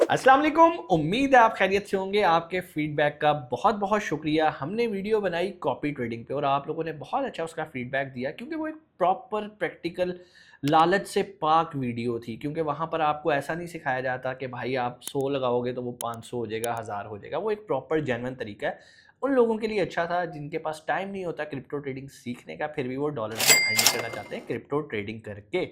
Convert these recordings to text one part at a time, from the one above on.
अस्सलाम वालेकुम। उम्मीद है आप खैरियत से होंगे। आपके फीडबैक का बहुत बहुत शुक्रिया। हमने वीडियो बनाई कॉपी ट्रेडिंग पे और आप लोगों ने बहुत अच्छा उसका फीडबैक दिया, क्योंकि वो एक प्रॉपर प्रैक्टिकल लालच से पाक वीडियो थी। क्योंकि वहाँ पर आपको ऐसा नहीं सिखाया जाता कि भाई आप 100 लगाओगे तो वो 500 हो जाएगा, 1000 हो जाएगा। वो एक प्रॉपर जेन्युइन तरीका है। उन लोगों के लिए अच्छा था जिनके पास टाइम नहीं होता क्रिप्टो ट्रेडिंग सीखने का, फिर भी वो डॉलर में अर्निंग करना चाहते हैं क्रिप्टो ट्रेडिंग करके।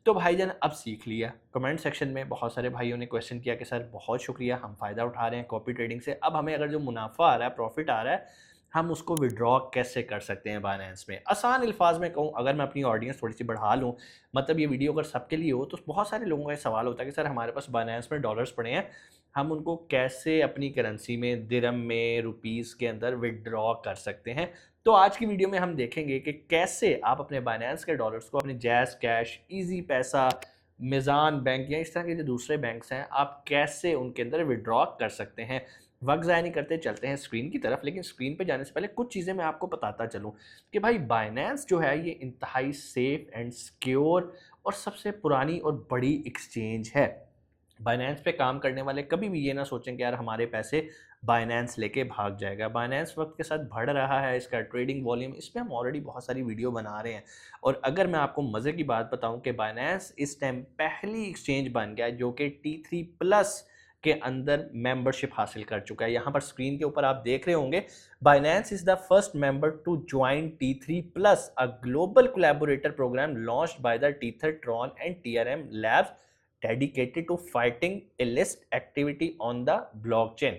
तो भाईजान अब सीख लिया। कमेंट सेक्शन में बहुत सारे भाइयों ने क्वेश्चन किया कि सर बहुत शुक्रिया, हम फ़ायदा उठा रहे हैं कॉपी ट्रेडिंग से। अब हमें अगर जो मुनाफा आ रहा है, प्रॉफिट आ रहा है, हम उसको विड्रॉ कैसे कर सकते हैं बाइनेंस में। आसान अल्फाज में कहूँ, अगर मैं अपनी ऑडियंस थोड़ी सी बढ़ा लूँ, मतलब ये वीडियो अगर सबके लिए हो, तो बहुत सारे लोगों का ये सवाल होता है कि सर हमारे पास बाइनेंस में डॉलर्स पड़े हैं, हम उनको कैसे अपनी करेंसी में, दिरहम में, रुपीस के अंदर विड्रॉ कर सकते हैं। तो आज की वीडियो में हम देखेंगे कि कैसे आप अपने बाइनेंस के डॉलर्स को अपने जैज़ कैश, इजी पैसा, मिज़ान बैंक या इस तरह के जो दूसरे बैंक्स हैं, आप कैसे उनके अंदर विड्रॉ कर सकते हैं। वक्त ज़ाया नहीं करते, चलते हैं स्क्रीन की तरफ। लेकिन स्क्रीन पे जाने से पहले कुछ चीज़ें मैं आपको बताता चलूँ कि भाई बाइनेंस जो है ये इंतहाई सेफ एंड सिक्योर और सबसे पुरानी और बड़ी एक्सचेंज है। बाइनेंस पे काम करने वाले कभी भी ये ना सोचें कि यार हमारे पैसे बाइनेंस लेके भाग जाएगा। बाइनेंस वक्त के साथ बढ़ रहा है, इसका ट्रेडिंग वॉल्यूम, इस पे हम ऑलरेडी बहुत सारी वीडियो बना रहे हैं। और अगर मैं आपको मज़े की बात बताऊं कि बाइनेंस इस टाइम पहली एक्सचेंज बन गया है जो कि T3+ के अंदर मेंबरशिप हासिल कर चुका है। यहाँ पर स्क्रीन के ऊपर आप देख रहे होंगे, Binance is the first member to join T3+, a global collaborator programme launched by the Tether Tron and TRM Labs dedicated to fighting illicit activity on the blockchain.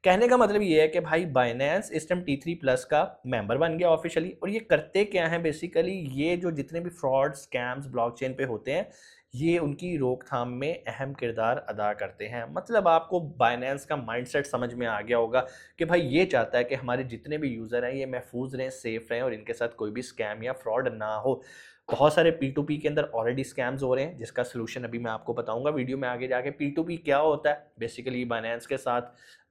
कहने का मतलब ये है कि भाई बाइनेंस इस टाइम T3+ का मेंबर बन गया ऑफिशियली। और ये करते क्या है बेसिकली, ये जो जितने भी फ्रॉड स्कैम्स ब्लॉकचेन पे होते हैं, ये उनकी रोकथाम में अहम किरदार अदा करते हैं। मतलब आपको बाइनेंस का माइंडसेट समझ में आ गया होगा कि भाई ये चाहता है कि हमारे जितने भी यूज़र हैं ये महफूज रहें, सेफ रहें और इनके साथ कोई भी स्कैम या फ्रॉड ना हो। बहुत सारे P2P के अंदर ऑलरेडी स्कैम्स हो रहे हैं, जिसका सोल्यूशन अभी मैं आपको बताऊंगा वीडियो में आगे जाके। P2P क्या होता है बेसिकली, बाइनेंस के साथ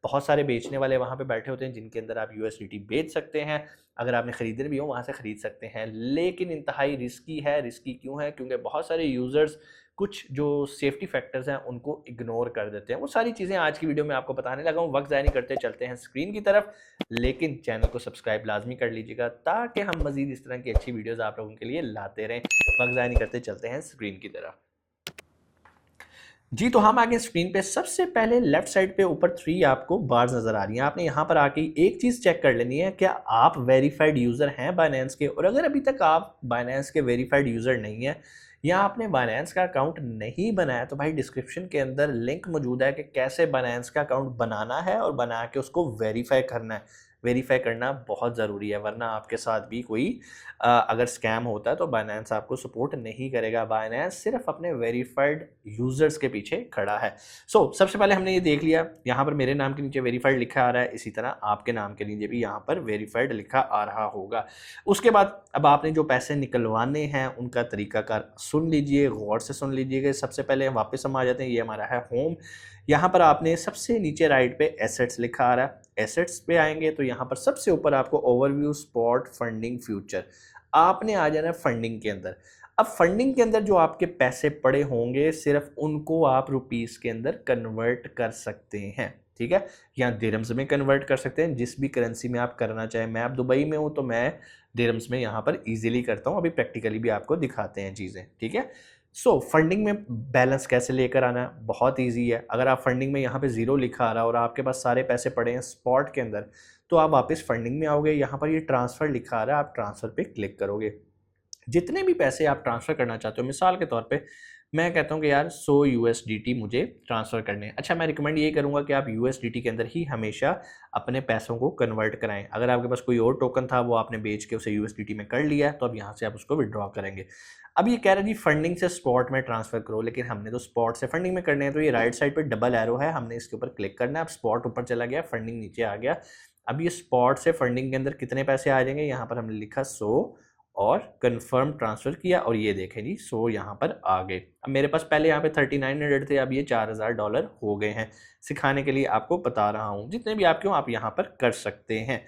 बहुत सारे बेचने वाले वहाँ पे बैठे होते हैं जिनके अंदर आप USDT बेच सकते हैं। अगर आपने खरीदने भी हो वहाँ से खरीद सकते हैं, लेकिन इंतहाई रिस्की है। रिस्की क्यों है? क्योंकि बहुत सारे यूज़र्स कुछ जो सेफ्टी फैक्टर्स हैं उनको इग्नोर कर देते हैं। वो सारी चीज़ें आज की वीडियो में आपको बताने लगा हूँ। वक्त ज़ाया नहीं करते, चलते हैं स्क्रीन की तरफ। लेकिन चैनल को सब्सक्राइब लाजमी कर लीजिएगा ताकि हम मज़ीद इस तरह की अच्छी वीडियोज़ आप लोगों के लिए लाते रहें। वक्त ज़ाया नहीं करते, चलते हैं स्क्रीन की तरफ। जी, तो हम आगे स्क्रीन पे सबसे पहले लेफ्ट साइड पे ऊपर 3 आपको बार्स नजर आ रही हैं। आपने यहाँ पर आके एक चीज चेक कर लेनी है, क्या आप वेरीफाइड यूजर हैं बाइनेंस के। और अगर अभी तक आप बाइनेंस के वेरीफाइड यूजर नहीं है या आपने बाइनेंस का अकाउंट नहीं बनाया, तो भाई डिस्क्रिप्शन के अंदर लिंक मौजूद है कि कैसे बाइनेंस का अकाउंट बनाना है और बना के उसको वेरीफाई करना है। वेरीफाई करना बहुत ज़रूरी है, वरना आपके साथ भी कोई अगर स्कैम होता है तो बाइनेंस आपको सपोर्ट नहीं करेगा। बाइनेंस सिर्फ अपने वेरीफाइड यूजर्स के पीछे खड़ा है। सबसे पहले हमने ये देख लिया, यहाँ पर मेरे नाम के नीचे वेरीफाइड लिखा आ रहा है, इसी तरह आपके नाम के नीचे भी यहाँ पर वेरीफाइड लिखा आ रहा होगा। उसके बाद अब आपने जो पैसे निकलवाने हैं उनका तरीकाकार सुन लीजिए, गौर से सुन लीजिएगा। सबसे पहले वापस हम आ जाते हैं, ये हमारा है होम। यहाँ पर आपने सबसे नीचे राइट पे एसेट्स लिखा आ रहा है, एसेट्स पे आएंगे तो यहाँ पर सबसे ऊपर आपको ओवरव्यू, स्पॉट, फंडिंग, फ्यूचर, आपने आ जाना है फंडिंग के अंदर। अब फंडिंग के अंदर जो आपके पैसे पड़े होंगे सिर्फ उनको आप रुपीस के अंदर कन्वर्ट कर सकते हैं, ठीक है, या दिरहम्स में कन्वर्ट कर सकते हैं, जिस भी करेंसी में आप करना चाहें। मैं अब दुबई में हूं तो मैं दिरहम्स में यहाँ पर इजीली करता हूँ। अभी प्रैक्टिकली भी आपको दिखाते हैं चीज़ें, ठीक है। फंडिंग में बैलेंस कैसे लेकर आना है, बहुत ईजी है। अगर आप फंडिंग में यहाँ पे ज़ीरो लिखा आ रहा है और आपके पास सारे पैसे पड़े हैं स्पॉट के अंदर, तो आप वापस फंडिंग में आओगे, यहाँ पर ये ट्रांसफ़र लिखा आ रहा है, आप ट्रांसफ़र पे क्लिक करोगे। जितने भी पैसे आप ट्रांसफ़र करना चाहते हो, मिसाल के तौर पे मैं कहता हूँ कि यार 100 USDT मुझे ट्रांसफ़र करने हैं। अच्छा, मैं रिकमेंड ये करूँगा कि आप USDT के अंदर ही हमेशा अपने पैसों को कन्वर्ट कराएं। अगर आपके पास कोई और टोकन था वो आपने बेच के उसे USDT में कर लिया, तो अब यहाँ से आप उसको विड्रॉ करेंगे। अब ये कह रहा है जी फंडिंग से स्पॉट में ट्रांसफ़र करो, लेकिन हमने तो स्पॉट से फंडिंग में करने हैं। तो ये राइट साइड पर डबल एरो है, हमने इसके ऊपर क्लिक करना है। अब स्पॉट ऊपर चला गया, फंडिंग नीचे आ गया। अब ये स्पॉट से फंडिंग के अंदर कितने पैसे आ जाएंगे, यहाँ पर हमने लिखा 100 और कंफर्म ट्रांसफ़र किया और ये देखें जी 100 यहाँ पर आ गए। अब मेरे पास पहले यहाँ पे 3900 थे, अब ये $4000 हो गए हैं। सिखाने के लिए आपको बता रहा हूँ, जितने भी आपके हो आप यहाँ पर कर सकते हैं।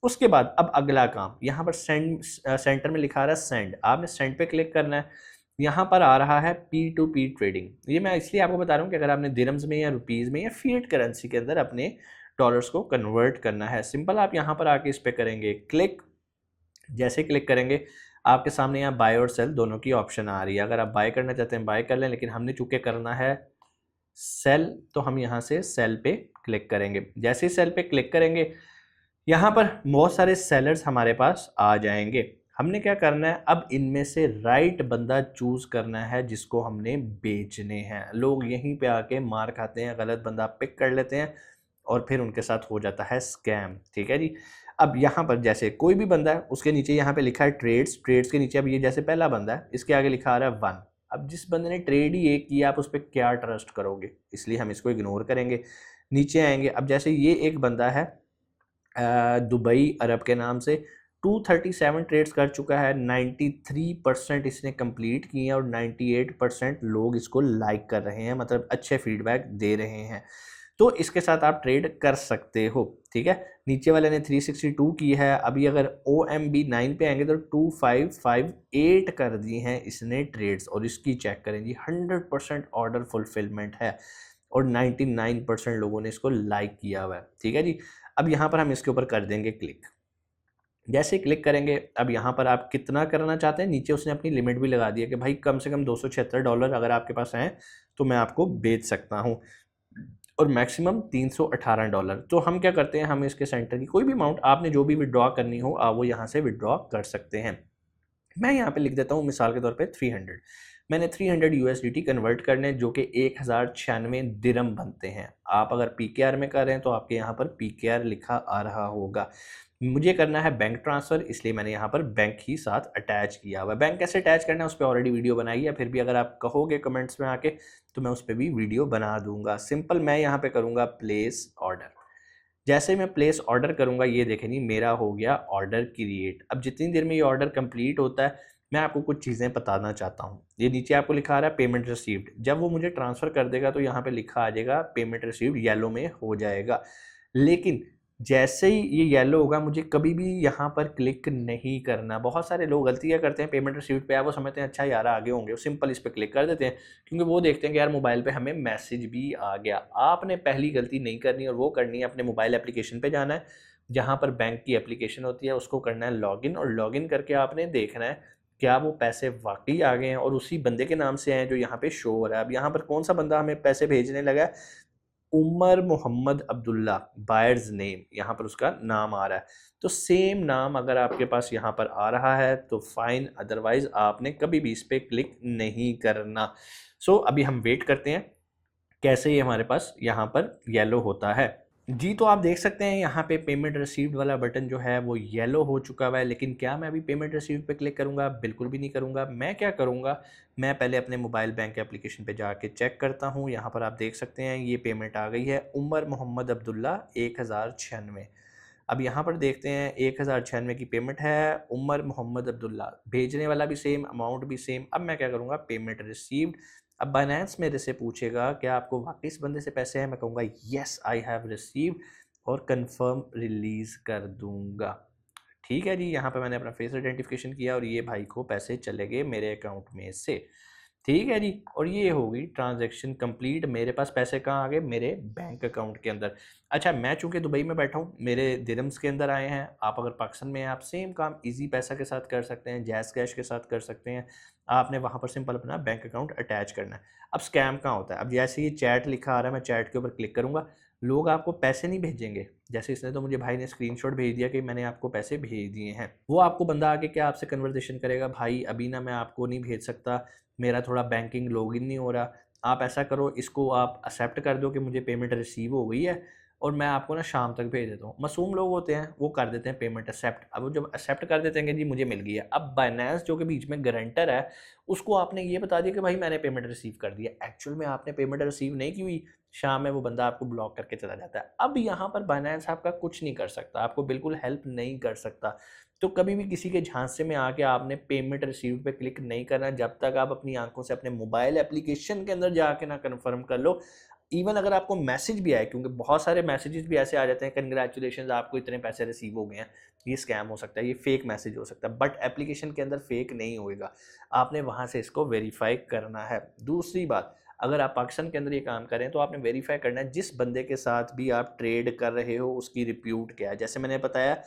उसके बाद अब अगला काम, यहाँ पर सेंड, सेंटर में लिखा रहा है सेंड, आपने सेंड पे क्लिक करना है। यहाँ पर आ रहा है P2P ट्रेडिंग। ये मैं इसलिए आपको बता रहा हूँ कि अगर आपने दिरम्स में या रुपीज़ में या फिएट करेंसी के अंदर अपने डॉलर्स को कन्वर्ट करना है, सिंपल आप यहाँ पर आके इस पर करेंगे क्लिक। जैसे क्लिक करेंगे आपके सामने यहाँ बाय और सेल दोनों की ऑप्शन आ रही है। अगर आप बाय करना चाहते हैं बाय कर लें, लेकिन हमने चूंकि करना है सेल, तो हम यहाँ से सेल पे क्लिक करेंगे। जैसे ही सेल पे क्लिक करेंगे यहाँ पर बहुत सारे सेलर्स हमारे पास आ जाएंगे। हमने क्या करना है, अब इनमें से राइट बंदा चूज करना है जिसको हमने बेचने हैं। लोग यहीं पे आके मार खाते हैं, गलत बंदा पिक कर लेते हैं और फिर उनके साथ हो जाता है स्कैम। ठीक है जी। अब यहाँ पर जैसे कोई भी बंदा है, उसके नीचे यहाँ पे लिखा है ट्रेड्स, ट्रेड्स के नीचे अब ये जैसे पहला बंदा है, इसके आगे लिखा आ रहा है 1। अब जिस बंदे ने ट्रेड ही एक किया, आप उस पर क्या ट्रस्ट करोगे, इसलिए हम इसको इग्नोर करेंगे। नीचे आएंगे, अब जैसे ये एक बंदा है दुबई अरब के नाम से, 237 ट्रेड्स कर चुका है, 93% इसने कंप्लीट किए हैं और 98% लोग इसको लाइक कर रहे हैं, मतलब अच्छे फीडबैक दे रहे हैं। तो इसके साथ आप ट्रेड कर सकते हो। ठीक है। नीचे वाले ने 362 की है। अभी अगर OMB9 पे आएंगे तो 2558 कर दी हैं इसने ट्रेड्स, और इसकी चेक करें जी 100% ऑर्डर फुलफिलमेंट है और 99% लोगों ने इसको लाइक किया हुआ है। ठीक है जी। अब यहाँ पर हम इसके ऊपर कर देंगे क्लिक। जैसे क्लिक करेंगे, अब यहाँ पर आप कितना करना चाहते हैं, नीचे उसने अपनी लिमिट भी लगा दी है कि भाई कम से कम $276 अगर आपके पास हैं तो मैं आपको बेच सकता हूँ, और मैक्सिमम $318। तो हम क्या करते हैं, हम इसके सेंटर की कोई भी अमाउंट आपने जो भी विड्रॉ करनी हो आप वो यहाँ से विड्रॉ कर सकते हैं। मैं यहाँ पे लिख देता हूँ मिसाल के तौर पे 300। मैंने 300 USDT कन्वर्ट करने, जो कि 1096 दिरम बनते हैं। आप अगर PKR में कर रहे हैं तो आपके यहाँ पर PKR लिखा आ रहा होगा। मुझे करना है बैंक ट्रांसफ़र, इसलिए मैंने यहाँ पर बैंक ही साथ अटैच किया हुआ है। बैंक कैसे अटैच करना है उस पर ऑलरेडी वीडियो बनाई है, फिर भी अगर आप कहोगे कमेंट्स में आके तो मैं उस पर भी वीडियो बना दूंगा। सिंपल मैं यहाँ पे करूँगा प्लेस ऑर्डर। जैसे मैं प्लेस ऑर्डर करूँगा, ये देखें जी मेरा हो गया ऑर्डर क्रिएट। अब जितनी देर में ये ऑर्डर कंप्लीट होता है मैं आपको कुछ चीज़ें बताना चाहता हूँ। ये नीचे आपको लिखा आ रहा है पेमेंट रिसीव्ड। जब वो मुझे ट्रांसफ़र कर देगा तो यहाँ पे लिखा आ जाएगा पेमेंट रिसीव्ड, येलो में हो जाएगा। लेकिन जैसे ही ये येलो होगा मुझे कभी भी यहाँ पर क्लिक नहीं करना। बहुत सारे लोग गलतियाँ करते हैं, पेमेंट रिसीव्ड पे आए वो समझते हैं अच्छा यार आगे होंगे, वो सिंपल इस पर क्लिक कर देते हैं क्योंकि वो देखते हैं कि यार मोबाइल पे हमें मैसेज भी आ गया। आपने पहली गलती नहीं करनी, और वो करनी है अपने मोबाइल एप्लीकेशन पे जाना है, जहाँ पर बैंक की एप्लीकेशन होती है उसको करना है लॉगिन, और लॉगिन करके आपने देखना है क्या वो पैसे वाकई आ गए हैं और उसी बंदे के नाम से हैं जो यहाँ पे शो हो रहा है। अब यहाँ पर कौन सा बंदा हमें पैसे भेजने लगा है, उमर मोहम्मद अब्दुल्ला, बायर्स नेम यहाँ पर उसका नाम आ रहा है। तो सेम नाम अगर आपके पास यहाँ पर आ रहा है तो फाइन, अदरवाइज आपने कभी भी इस पर क्लिक नहीं करना। सो अभी हम वेट करते हैं कैसे ये हमारे पास यहाँ पर येलो होता है जी। तो आप देख सकते हैं यहाँ पे पेमेंट रिसीव्ड वाला बटन जो है वो येलो हो चुका हुआ है, लेकिन क्या मैं अभी पेमेंट रिसीव्ड पे क्लिक करूँगा, बिल्कुल भी नहीं करूँगा। मैं क्या करूँगा, मैं पहले अपने मोबाइल बैंक एप्लीकेशन पे जाके चेक करता हूँ। यहाँ पर आप देख सकते हैं ये पेमेंट आ गई है, उमर मोहम्मद अब्दुल्ला 1096। अब यहाँ पर देखते हैं 1096 की पेमेंट है, उमर मोहम्मद अब्दुल्ला, भेजने वाला भी सेम, अमाउंट भी सेम। अब मैं क्या करूँगा, पेमेंट रिसीव्ड। अब बाइनेंस मेरे से पूछेगा क्या आपको वाकई इस बंदे से पैसे हैं, मैं कहूँगा येस आई हैव रिसीव्ड और कंफर्म रिलीज़ कर दूंगा। ठीक है जी। यहाँ पे मैंने अपना फेस आइडेंटिफिकेशन किया और ये भाई को पैसे चले गए मेरे अकाउंट में से। ठीक है जी। और ये हो गई ट्रांजैक्शन कंप्लीट। मेरे पास पैसे कहाँ आ गए, मेरे बैंक अकाउंट के अंदर। अच्छा, मैं चूंकि दुबई में बैठा हूँ, मेरे दिरम्स के अंदर आए हैं। आप अगर पाकिस्तान में हैं, आप सेम काम इजी पैसा के साथ कर सकते हैं, जैज़ कैश के साथ कर सकते हैं। आपने वहाँ पर सिंपल अपना बैंक अकाउंट अटैच करना है। अब स्कैम कहाँ होता है, अब जैसे ये चैट लिखा आ रहा है, मैं चैट के ऊपर क्लिक करूँगा, लोग आपको पैसे नहीं भेजेंगे। जैसे इसने तो मुझे भाई ने स्क्रीनशॉट भेज दिया कि मैंने आपको पैसे भेज दिए हैं। वो आपको बंदा आके क्या आपसे कन्वर्सेशन करेगा, भाई अभी ना मैं आपको नहीं भेज सकता, मेरा थोड़ा बैंकिंग लॉगिन नहीं हो रहा, आप ऐसा करो इसको आप एक्सेप्ट कर दो कि मुझे पेमेंट रिसीव हो गई है और मैं आपको ना शाम तक भेज देता हूँ। मासूम लोग होते हैं वो कर देते हैं पेमेंट एक्सेप्ट। अब वो जब एक्सेप्ट कर देते हैं कि जी मुझे मिल गई है, अब बाइनेंस जो कि बीच में गारंटर है उसको आपने ये बता दिया कि भाई मैंने पेमेंट रिसीव कर दिया। एक्चुअल में आपने पेमेंट रिसीव नहीं की हुई, शाम में वो बंदा आपको ब्लॉक करके चला जाता है। अब यहाँ पर बाइनेंस आपका कुछ नहीं कर सकता, आपको बिल्कुल हेल्प नहीं कर सकता। तो कभी भी किसी के झांसे में आके आपने पेमेंट रिसीव पे क्लिक नहीं करना जब तक आप अपनी आंखों से अपने मोबाइल एप्लीकेशन के अंदर जाके ना कन्फर्म कर लो इवन अगर आपको मैसेज भी आए, क्योंकि बहुत सारे मैसेजेस भी ऐसे आ जाते हैं, कंग्रेचुलेशन आपको इतने पैसे रिसीव हो गए हैं, ये स्कैम हो सकता है, ये फेक मैसेज हो सकता है, बट एप्लीकेशन के अंदर फेक नहीं होएगा, आपने वहाँ से इसको वेरीफाई करना है। दूसरी बात, अगर आप पाकिस्तान के अंदर ये काम करें तो आपने वेरीफाई करना है जिस बंदे के साथ भी आप ट्रेड कर रहे हो उसकी रिप्यूट क्या है। जैसे मैंने बताया,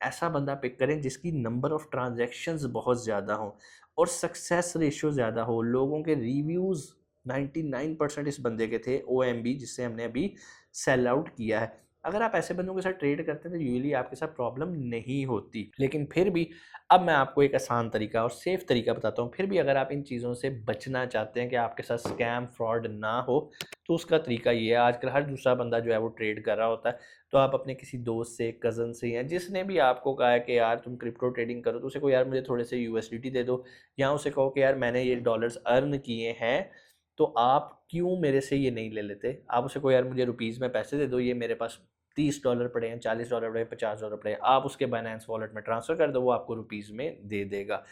ऐसा बंदा पिक करें जिसकी नंबर ऑफ ट्रांजैक्शंस बहुत ज़्यादा हो और सक्सेस रेशियो ज़्यादा हो, लोगों के रिव्यूज़ 99% इस बंदे के थे, OMB जिससे हमने अभी सेल आउट किया है। अगर आप ऐसे बंदों के साथ ट्रेड करते हैं तो यूजुअली आपके साथ प्रॉब्लम नहीं होती। लेकिन फिर भी अब मैं आपको एक आसान तरीका और सेफ़ तरीका बताता हूँ। फिर भी अगर आप इन चीज़ों से बचना चाहते हैं कि आपके साथ स्कैम फ्रॉड ना हो, तो उसका तरीका ये है, आजकल हर दूसरा बंदा जो है वो ट्रेड कर रहा होता है। तो आप अपने किसी दोस्त से, कज़न से, या जिसने भी आपको कहा है कि यार तुम क्रिप्टो ट्रेडिंग करो, तो उसे कहो यार मुझे थोड़े से USDT दे दो, या उसे कहो कि यार मैंने ये डॉलर्स अर्न किए हैं, तो आप क्यों मेरे से ये नहीं ले लेते। आप उसे कहो यार मुझे रुपीज़ में पैसे दे दो, ये मेरे पास $30 पड़े हैं, $40 पड़े हैं, $50 पड़े हैं, आप उसके बाइनेंस वॉलेट में ट्रांसफ़र कर दो, वो आपको रुपीज़ में दे देगा।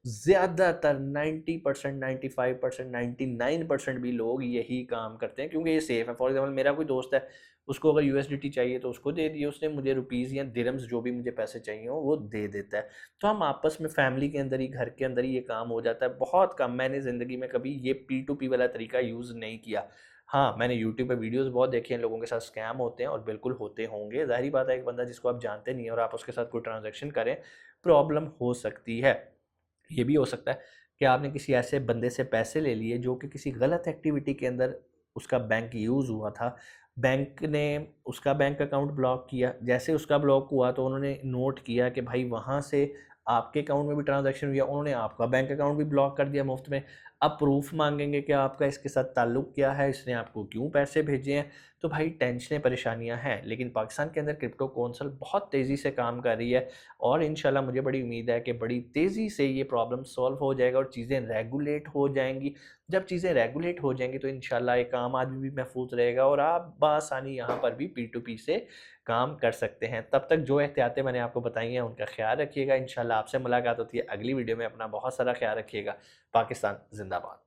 ज़्यादातर 90%, 95%, 99% भी लोग यही काम करते हैं क्योंकि ये सेफ़ है। फॉर एग्ज़ाम्पल मेरा कोई दोस्त है, उसको अगर USDT चाहिए तो उसको दे दिए उसने, मुझे रुपीज़ या दिरहम्स जो भी मुझे पैसे चाहिए हो वो दे देता है। तो हम आपस में फैमिली के अंदर ही, घर के अंदर ही ये काम हो जाता है। बहुत कम, मैंने ज़िंदगी में कभी ये P2P वाला तरीका यूज़ नहीं किया। हाँ, मैंने यूट्यूब पे वीडियोज़ बहुत देखे हैं, लोगों के साथ स्कैम होते हैं और बिल्कुल होते होंगे। ज़ाहिर-सी बात है, एक बंदा जिसको आप जानते नहीं हैं और आप उसके साथ कोई ट्रांज़ैक्शन करें, प्रॉब्लम हो सकती है। ये भी हो सकता है कि आपने किसी ऐसे बंदे से पैसे ले लिए जो कि किसी गलत एक्टिविटी के अंदर उसका बैंक यूज़ हुआ था। बैंक ने उसका बैंक अकाउंट ब्लॉक किया। जैसे उसका ब्लॉक हुआ तो उन्होंने नोट किया कि भाई वहाँ से आपके अकाउंट में भी ट्रांज़ैक्शन हुई है, उन्होंने आपका बैंक अकाउंट भी ब्लॉक कर दिया मुफ़्त में। अब प्रूफ़ माँगेंगे कि आपका इसके साथ ताल्लुक़ क्या है, इसने आपको क्यों पैसे भेजे हैं। तो भाई टेंशनें, परेशानियाँ हैं। लेकिन पाकिस्तान के अंदर क्रिप्टो कौंसल बहुत तेज़ी से काम कर रही है और इंशाल्लाह मुझे बड़ी उम्मीद है कि बड़ी तेज़ी से ये प्रॉब्लम सॉल्व हो जाएगा और चीज़ें रेगुलेट हो जाएँगी। जब चीज़ें रेगुलेट हो जाएँगी तो इंशाल्लाह एक आम आदमी भी महफूज रहेगा और आप बआसानी यहाँ पर भी P2P से काम कर सकते हैं। तब तक जो एहतियातें मैंने आपको बताई हैं उनका ख्याल रखिएगा। इंशाल्लाह आपसे मुलाकात होती है अगली वीडियो में। अपना बहुत सारा ख्याल रखिएगा। पाकिस्तान ज़िंदाबाद।